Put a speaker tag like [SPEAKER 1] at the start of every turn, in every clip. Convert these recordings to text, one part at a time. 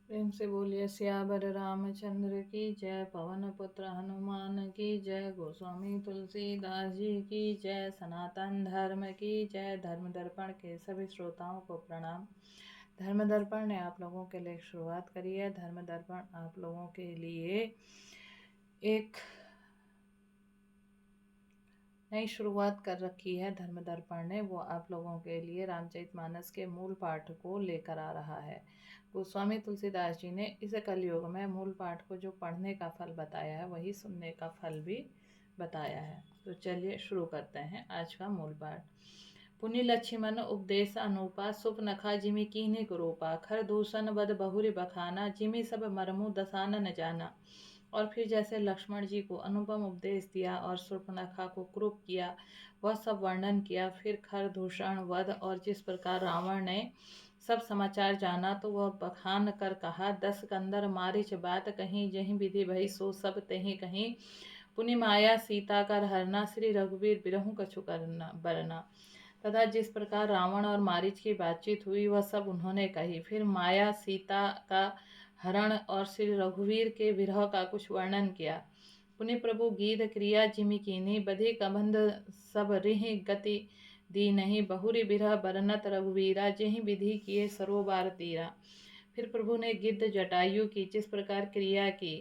[SPEAKER 1] प्रेम से बोलिए सियावर रामचंद्र की जय। पवन पुत्र हनुमान की जय। गोस्वामी तुलसीदास जी की जय। सनातन धर्म की जय। धर्म दर्पण के सभी श्रोताओं को प्रणाम। धर्म दर्पण ने आप लोगों के लिए शुरुआत करी है। धर्म दर्पण आप लोगों के लिए एक नई शुरुआत कर रखी है। धर्म दर्पण ने वो आप लोगों के लिए रामचरितमानस के मूल पाठ को लेकर आ रहा है। गोस्वामी तुलसीदास जी ने इस कलयुग में मूल पाठ को जो पढ़ने का फल बताया है वही सुनने का फल भी बताया है। तो चलिए शुरू करते हैं आज का मूल पाठ। पुनि लक्ष्मण उपदेश अनुपा सुप नखा जिमि कीन्हि कुरूपा खर दूषण वद बहुरी बखाना जिमि सब मरमु दसानन जाना। और फिर जैसे लक्ष्मण जी को अनुपम उपदेश दिया और शूर्पणखा को क्रूप किया वह सब वर्णन किया। फिर खर दूषण वध और जिस प्रकार रावण ने सब समाचार जाना तो वह बखान कर कहा। 10 कंदर मारिच बात कहीं जहीं विधि भई सो सब तहीं कहीं। पुनि माया सीता कर हरना श्री रघुवीर बिरहु कछु करना बरना। तथा जिस प्रकार रावण और मारीच की बातचीत हुई वह सब उन्होंने कही। फिर माया सीता का हरण और श्री रघुवीर के विरह का कुछ वर्णन किया। पुनः प्रभु गीत क्रिया जिमि कीन्ही बधि कबंध सब रिहि गति दी नहीं। बहुरी बिरह बरनत रघुवीरा जेहि विधि किए सरोबार तीरा। फिर प्रभु ने गिद्ध जटायु की जिस प्रकार क्रिया की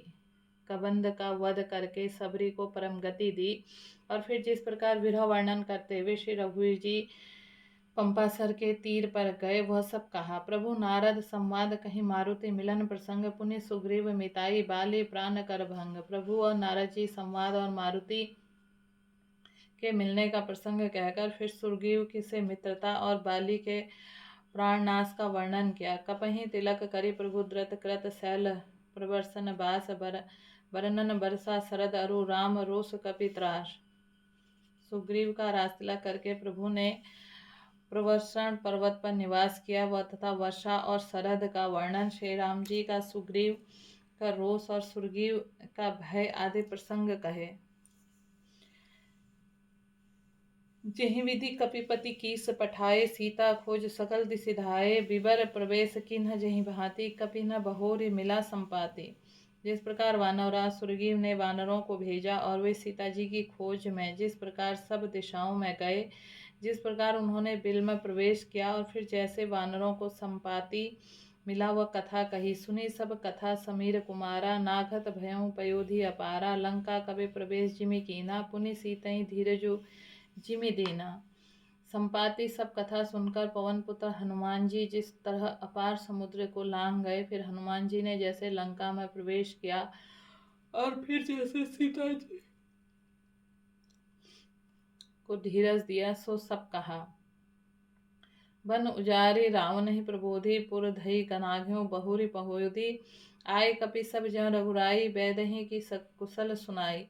[SPEAKER 1] कबंध का वध करके सबरी को परम गति दी। और फिर जिस प्रकार विरह वर्णन करते हुए श्री रघुवीर जी पंपासर के तीर पर गए वह सब कहा। प्रभु नारद संवाद कहीं मारुति मिलन प्रसंग पुनि सुग्रीव मिताई बाली प्राण कर भंग। प्रभु और नारद जी संवाद और मारुति के मिलने का प्रसंग कहकर फिर सुग्रीव की से मित्रता और बाली के प्राणनाश का वर्णन किया। कपहि तिलक करी प्रभु द्रत कृत शैल प्रवर्सन बास बरनन बरसा शरद अरु राम रोष कपित्रास। सुग्रीव का रासलीला करके प्रभु ने प्रवर्षण पर्वत पर निवास किया वह तथा वर्षा और शरद का वर्णन। श्री राम जी का सुग्रीव का रोष और सुग्रीव का भय आदि प्रसंग कहे। जेहि विधि कपिपति कीस पठाए सीता खोज सकल दिसि धाये। बिबर प्रवेश किन्ह जेहि भांति कपि न बहोरी मिला संपाति। जिस प्रकार वानरराज सुग्रीव ने वानरों को भेजा और वे सीता जी की खोज में जिस प्रकार सब दिशाओं में गए जिस प्रकार उन्होंने बिल में प्रवेश किया और फिर जैसे वानरों को संपाति मिला वह कथा कही। सुनी सब कथा समीर कुमारा नाघत भयों पयोधि अपारा। लंका कवि प्रवेश जिमि कीना पुनि सीतई धीरजु जिमि दीना। संपाति सब कथा सुनकर पवन पुत्र हनुमान जी जिस तरह अपार समुद्र को लांघ गए फिर हनुमान जी ने जैसे लंका में प्रवेश किया और फिर जैसे सीता जी को धीरज दिया सो सब कहा। वन उजारी रावण ही प्रबोधि पुर धई कनाघ्यो बहुरी पहोधि। आए कपि सब जन रघुराई बैदही की कुशल सुनाई।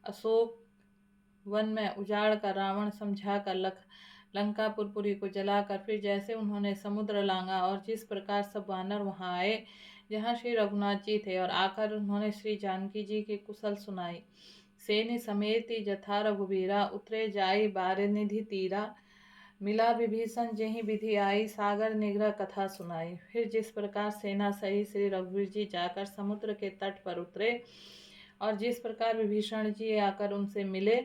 [SPEAKER 1] अशोक वन में उजाड़ कर रावण समझा कर लंकापुरपुरी को जलाकर फिर जैसे उन्होंने समुद्र लांगा और जिस प्रकार सब वानर वहां आए जहाँ श्री रघुनाथ जी थे और आकर उन्होंने श्री जानकी जी की कुशल सुनाई। सेनि समेति जथा रघुबीरा उतरे जाई बारनिधि तीरा। मिला विभीषण जेहि विधि आई सागर निग्रह कथा सुनाई। फिर जिस प्रकार सेना सही श्री रघुवीर जी जाकर समुद्र के तट पर उतरे और जिस प्रकार विभीषण जी आकर उनसे मिले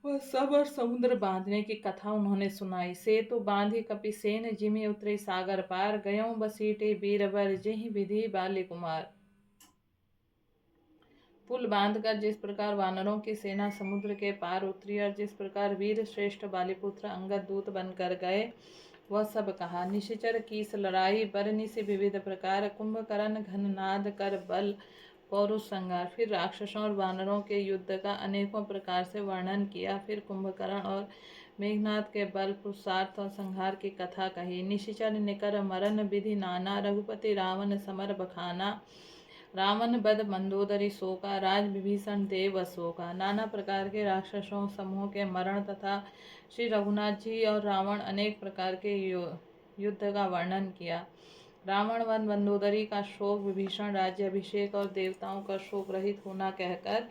[SPEAKER 1] वह सब और समुद्र बांधने की कथा उन्होंने सुनाई। सेतु बांधी कपिसेन जिमि उतरे सागर पार गयों बसीटे बीरबर जेहि विधि बाली कुमार। पुल बांधकर जिस प्रकार वानरों की सेना समुद्र के पार उतरी और जिस प्रकार वीर श्रेष्ठ बालीपुत्र अंगद दूत बनकर गए वह सब कहा। निशिचर कीस लड़ाई बरनि से विविध प्रकार कुंभकर्ण घननाद कर बल पौरुष संगार। फिर राक्षसों और वानरों के युद्ध का अनेकों प्रकार से वर्णन किया। फिर कुंभकर्ण और मेघनाद के बल पुरुषार्थ और संहार की कथा कही। निशिचर निकर मरण विधि नाना रघुपति रावण समर बखाना। रावण बध मंदोदरी शोका राज विभीषण देव अशोका। नाना प्रकार के राक्षसों समूह के मरण तथा श्री रघुनाथ जी और रावण अनेक प्रकार के युद्ध का वर्णन किया। रावण वन मंदोदरी का शोक विभीषण राज्याभिषेक और देवताओं का शोक रहित होना कहकर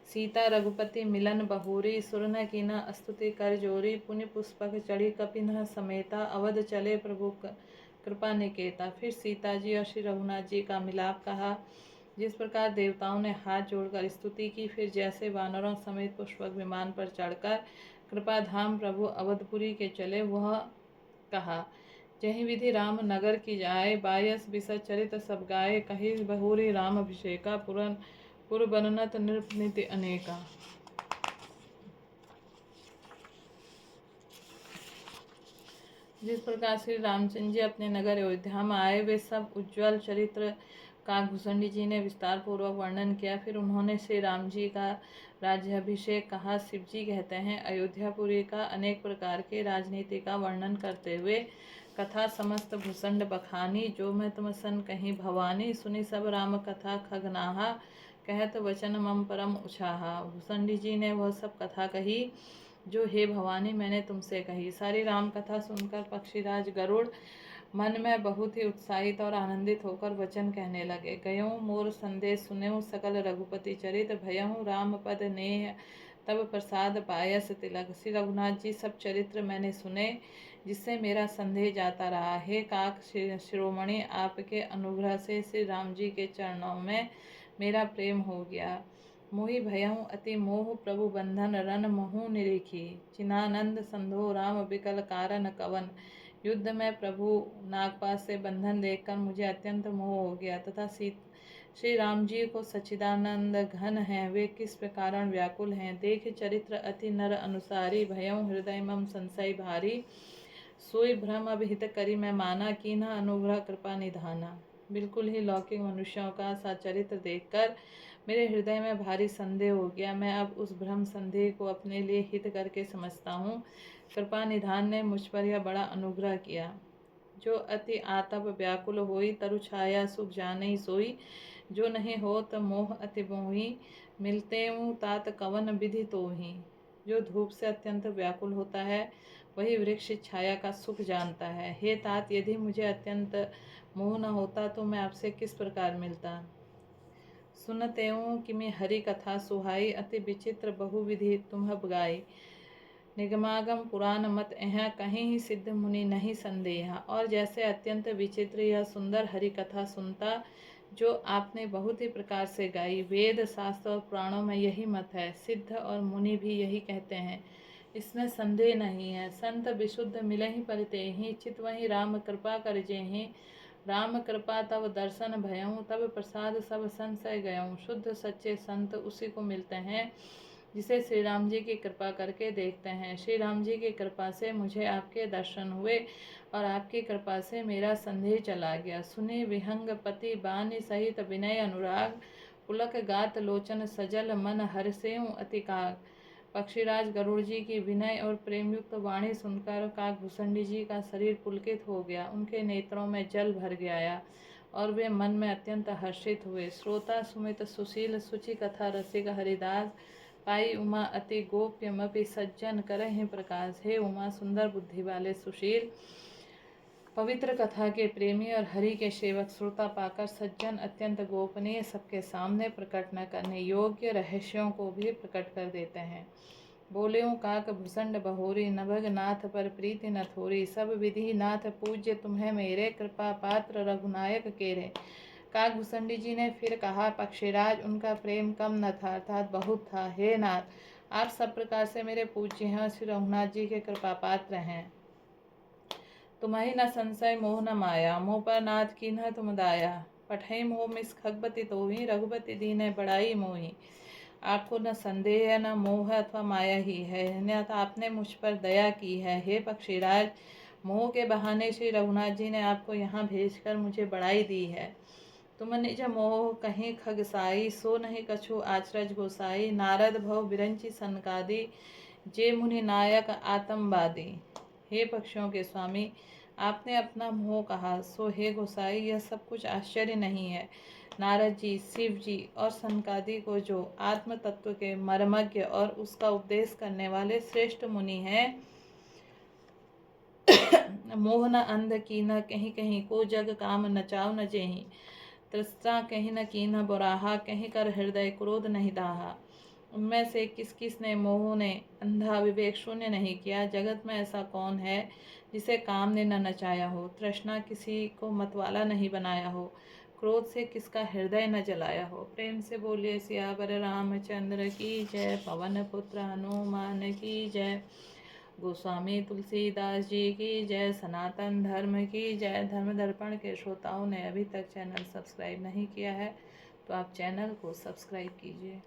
[SPEAKER 1] सीता रघुपति मिलन बहुरी सुरन की स्तुति कर जोरी। पुनि पुष्पक चढ़ी कपिन समेता अवध चले प्रभु कृपा निकेता। फिर सीता जी और श्री रघुनाथ जी का मिलाप कहा। जिस प्रकार देवताओं ने हाथ जोड़कर स्तुति की, फिर जैसे वानरों समेत पुष्पक विमान पर चढ़कर कृपाधाम प्रभु अवधपुरी के चले, वह कहा। जही विधि राम नगर की जाए, बायस बिसर चरित सब गाये, कही बहुरी राम अभिषेका, पुर बननत नृपनीति अनेका। जिस प्रकार श्री रामचंद्र जी अपने नगर अयोध्या में आए, वे सब उज्ज्वल चरित्र का भूषणी जी ने विस्तार पूर्वक वर्णन किया। फिर उन्होंने श्री राम जी का राज्याभिषेक कहा। शिव जी कहते हैं, अयोध्यापुरी का अनेक प्रकार के राजनीति का वर्णन करते हुए कथा समस्त भूषण बखानी, जो मैं तुम सन कहीं भवानी, सुनी सब राम कथा खगनाहा, कहत वचन मम परम उछाहा। भूषणी जी ने वह सब कथा कही जो हे भवानी मैंने तुमसे कही। सारी राम कथा सुनकर पक्षीराज गरुड़ मन में बहुत ही उत्साहित और आनंदित होकर वचन कहने लगे। गयों मोर संदेश सुनेऊ सकल रघुपति चरित, भयहूँ राम पद नेह तब प्रसाद पायस तिलक। श्री रघुनाथ जी सब चरित्र मैंने सुने, जिससे मेरा संदेह जाता रहा। हे काक शिरोमणि, आपके अनुग्रह से श्री राम जी के चरणों में मेरा प्रेम हो गया। मोहि भयहूँ अति मोह प्रभु बंधन, रन महु निरेखी, चिनानंद संधो राम विकल कारण कवन। युद्ध में प्रभु नागपाश से बंधन देखकर मुझे अत्यंत मोह हो गया, तथा श्री राम जी को सच्चिदानंद घन हैं, वे किस प्रकार व्याकुल हैं। देख चरित्र अति नर अनुसारी, भयहूँ हृदय मम संशय भारी, सोई भ्रम अभिहित करी मैं माना, कीन्हा अनुग्रह कृपा निधाना। बिल्कुल ही लौकिक मनुष्यों का सा चरित्र देखकर मेरे हृदय में भारी संदेह हो गया। मैं अब उस भ्रम संदेह को अपने लिए हित करके समझता हूँ। कृपा निधान ने मुझ पर यह बड़ा अनुग्रह किया। जो अति आतप व्याकुल होई, तरु छाया सुख जाने सोई, जो नहीं होत मोह अति मोही, मिलते हूँ तात कवन विधि तोही। जो धूप से अत्यंत व्याकुल होता है, वही वृक्ष छाया का सुख जानता है। हे तात, यदि मुझे अत्यंत मोह न होता तो मैं आपसे किस प्रकार मिलता। सुनते हूँ कि मैं हरि कथा सुहाई, अति विचित्र बहुविधि तुम्ह गाई। निगमागम पुराण मत यहाँ, कहीं ही सिद्ध मुनि नहीं संदेहा। और जैसे अत्यंत विचित्र यह सुंदर हरि कथा सुनता, जो आपने बहुत ही प्रकार से गाई। वेद शास्त्र और पुराणों में यही मत है, सिद्ध और मुनि भी यही कहते हैं, इसमें संदेह नहीं है। संत विशुद्ध मिले ही परते ही, चित वही राम कृपा कर जेहि। राम कृपा तब दर्शन भयऊँ, तब प्रसाद सब संशय गयऊँ। शुद्ध सच्चे संत उसी को मिलते हैं जिसे श्री राम जी की कृपा करके देखते हैं। श्री राम जी की कृपा से मुझे आपके दर्शन हुए और आपकी कृपा से मेरा संदेह चला गया। सुने विहंग पति बानी सहित विनय अनुराग, पुलक गात लोचन सजल मन हर्षेऊ अतिकाग। पक्षीराज गरुड़ जी की विनय और प्रेमयुक्त वाणी सुनकर काकभूषणी जी का शरीर पुलकित हो गया, उनके नेत्रों में जल भर गया और वे मन में अत्यंत हर्षित हुए। श्रोता सुमित सुशील सुचि कथा रसिक हरिदास, पाई उमा अति गोप्यमपि सज्जन करहि प्रकाश। हे उमा, सुंदर बुद्धि वाले सुशील पवित्र कथा के प्रेमी और हरि के सेवक श्रोता पाकर सज्जन अत्यंत गोपनीय, सबके सामने प्रकट न करने योग्य रहस्यों को भी प्रकट कर देते हैं। बोलेऊ काक भूषण बहोरी, नभग नाथ पर प्रीति न थोरी। सब विधि नाथ पूज्य तुम्हें मेरे, कृपा पात्र रघुनायक केरे। काकभूषणी जी ने फिर कहा, पक्षीराज, उनका प्रेम कम न था, अर्थात बहुत था। हे नाथ, आप सब प्रकार से मेरे पूज्य हैं, श्री रघुनाथ जी के कृपा पात्र हैं। तुम्हें न संशय मोह न माया, मोह पर नाथ की न तुम दाया। पठई मोह मिस खगपति तोहि, रघुपति दीन बड़ाई मोहि। आपको न संदेह है, न मोह अथवा माया ही है, अन्यथ आपने मुझ पर दया की है। हे पक्षीराज, मोह के बहाने श्री रघुनाथ जी ने आपको यहाँ भेजकर मुझे बड़ाई दी है। तुम निज मोह कहीं खगसाई, सो नहीं कछु आचरज गोसाई। नारद भव बिरंची सनकादि, जे मुनि नायक आतंकवादी। हे पक्षियों के स्वामी, आपने अपना मोह कहा, सो हे गोसाई, यह सब कुछ आश्चर्य नहीं है। नारद जी, शिव जी और सनकादि को जो आत्म तत्व के मर्मज्ञ और उसका उपदेश करने वाले श्रेष्ठ मुनि हैं, मोह न अंध की न कहीं कहीं को, जग काम नचाओ न जेहि। तृष्णा कहीं न कीन्ह बुराहा, कहीं कर हृदय क्रोध नहीं दाहा। उनमें से किस किस ने मोह ने अंधा विवेक शून्य नहीं किया। जगत में ऐसा कौन है जिसे काम ने न नचाया हो, तृष्णा किसी को मतवाला नहीं बनाया हो, क्रोध से किसका हृदय न जलाया हो। प्रेम से बोलिए सियावर रामचंद्र की जय, पवन पुत्र हनुमान की जय। गोस्वामी तुलसीदास जी की जय, सनातन धर्म की जय। धर्म दर्पण के श्रोताओं ने अभी तक चैनल सब्सक्राइब नहीं किया है तो आप चैनल को सब्सक्राइब कीजिए।